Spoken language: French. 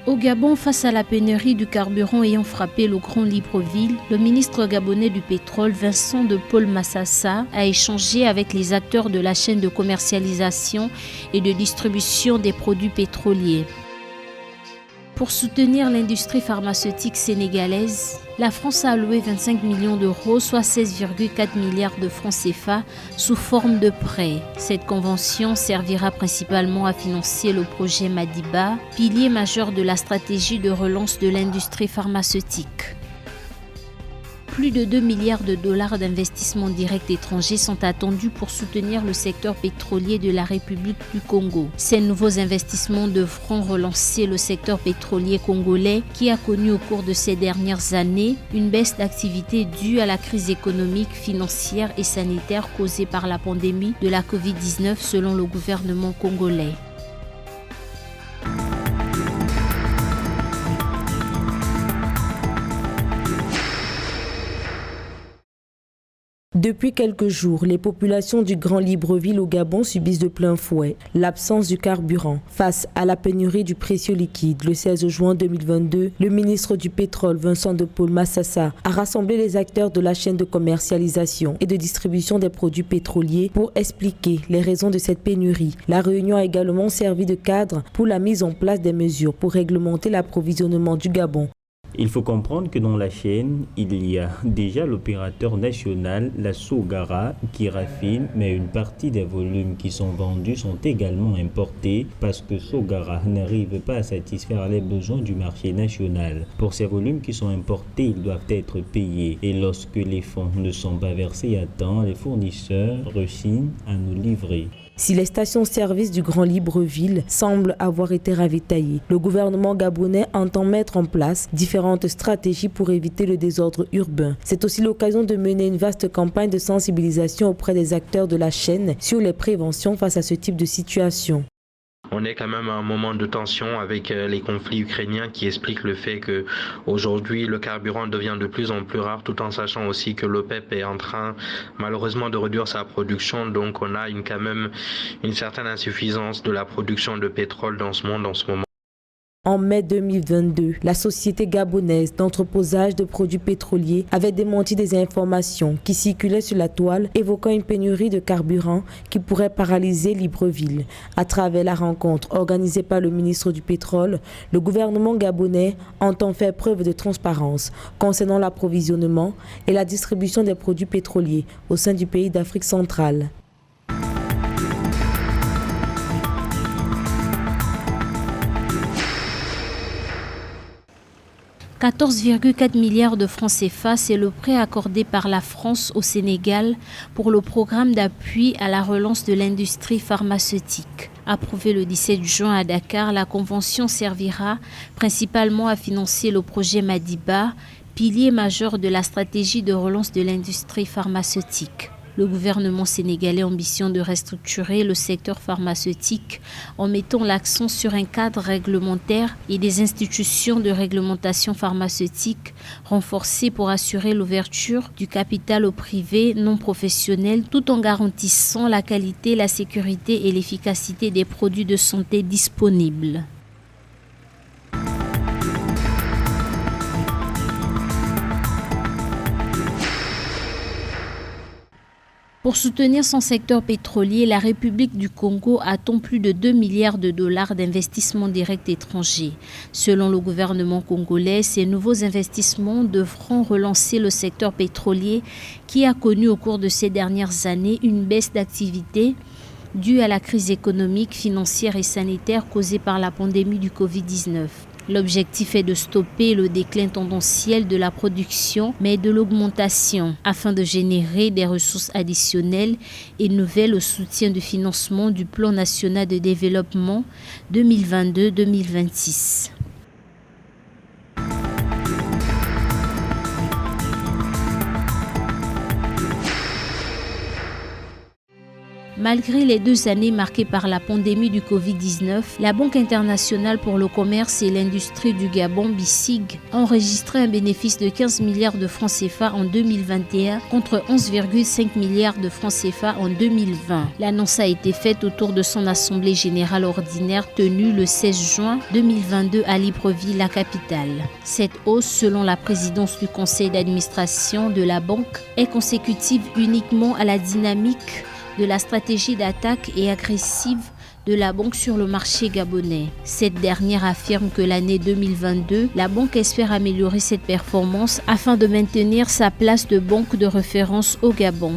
Au Gabon, face à la pénurie du carburant ayant frappé le Grand Libreville, le ministre gabonais du pétrole, Vincent de Paul Massassa, a échangé avec les acteurs de la chaîne de commercialisation et de distribution des produits pétroliers. Pour soutenir l'industrie pharmaceutique sénégalaise, la France a alloué 25 millions d'euros, soit 16,4 milliards de francs CFA, sous forme de prêts. Cette convention servira principalement à financer le projet Madiba, pilier majeur de la stratégie de relance de l'industrie pharmaceutique. Plus de 2 milliards de dollars d'investissements directs étrangers sont attendus pour soutenir le secteur pétrolier de la République du Congo. Ces nouveaux investissements devront relancer le secteur pétrolier congolais qui a connu au cours de ces dernières années une baisse d'activité due à la crise économique, financière et sanitaire causée par la pandémie de la Covid-19 selon le gouvernement congolais. Depuis quelques jours, les populations du Grand Libreville au Gabon subissent de plein fouet l'absence du carburant. Face à la pénurie du précieux liquide, le 16 juin 2022, le ministre du Pétrole, Vincent de Paul Massassa, a rassemblé les acteurs de la chaîne de commercialisation et de distribution des produits pétroliers pour expliquer les raisons de cette pénurie. La réunion a également servi de cadre pour la mise en place des mesures pour réglementer l'approvisionnement du Gabon. Il faut comprendre que dans la chaîne, il y a déjà l'opérateur national, la Sogara, qui raffine, mais une partie des volumes qui sont vendus sont également importés parce que Sogara n'arrive pas à satisfaire les besoins du marché national. Pour ces volumes qui sont importés, ils doivent être payés et lorsque les fonds ne sont pas versés à temps, les fournisseurs rechignent à nous livrer. Si les stations-service du Grand Libreville semblent avoir été ravitaillées, le gouvernement gabonais entend mettre en place différentes stratégies pour éviter le désordre urbain. C'est aussi l'occasion de mener une vaste campagne de sensibilisation auprès des acteurs de la chaîne sur les préventions face à ce type de situation. On est quand même à un moment de tension avec les conflits ukrainiens qui expliquent le fait que aujourd'hui le carburant devient de plus en plus rare, tout en sachant aussi que l'OPEP est en train malheureusement de réduire sa production. Donc on a quand même une certaine insuffisance de la production de pétrole dans ce monde en ce moment. En mai 2022, la société gabonaise d'entreposage de produits pétroliers avait démenti des informations qui circulaient sur la toile évoquant une pénurie de carburant qui pourrait paralyser Libreville. À travers la rencontre organisée par le ministre du Pétrole, le gouvernement gabonais entend faire preuve de transparence concernant l'approvisionnement et la distribution des produits pétroliers au sein du pays d'Afrique centrale. 14,4 milliards de francs CFA, c'est le prêt accordé par la France au Sénégal pour le programme d'appui à la relance de l'industrie pharmaceutique. Approuvée le 17 juin à Dakar, la convention servira principalement à financer le projet Madiba, pilier majeur de la stratégie de relance de l'industrie pharmaceutique. Le gouvernement sénégalais ambitionne de restructurer le secteur pharmaceutique en mettant l'accent sur un cadre réglementaire et des institutions de réglementation pharmaceutique renforcées pour assurer l'ouverture du capital au privé non professionnel tout en garantissant la qualité, la sécurité et l'efficacité des produits de santé disponibles. Pour soutenir son secteur pétrolier, la République du Congo attend plus de 2 milliards de dollars d'investissements directs étrangers. Selon le gouvernement congolais, ces nouveaux investissements devront relancer le secteur pétrolier qui a connu au cours de ces dernières années une baisse d'activité due à la crise économique, financière et sanitaire causée par la pandémie du Covid-19. L'objectif est de stopper le déclin tendanciel de la production, mais de l'augmentation, afin de générer des ressources additionnelles et nouvelles au soutien du financement du Plan national de développement 2022-2026. Malgré les 2 années marquées par la pandémie du Covid-19, la Banque internationale pour le commerce et l'industrie du Gabon, BICIG, a enregistré un bénéfice de 15 milliards de francs CFA en 2021 contre 11,5 milliards de francs CFA en 2020. L'annonce a été faite autour de son assemblée générale ordinaire tenue le 16 juin 2022 à Libreville, la capitale. Cette hausse, selon la présidence du conseil d'administration de la banque, est consécutive uniquement à la dynamique de la stratégie d'attaque et agressive de la banque sur le marché gabonais. Cette dernière affirme que l'année 2022, la banque espère améliorer cette performance afin de maintenir sa place de banque de référence au Gabon.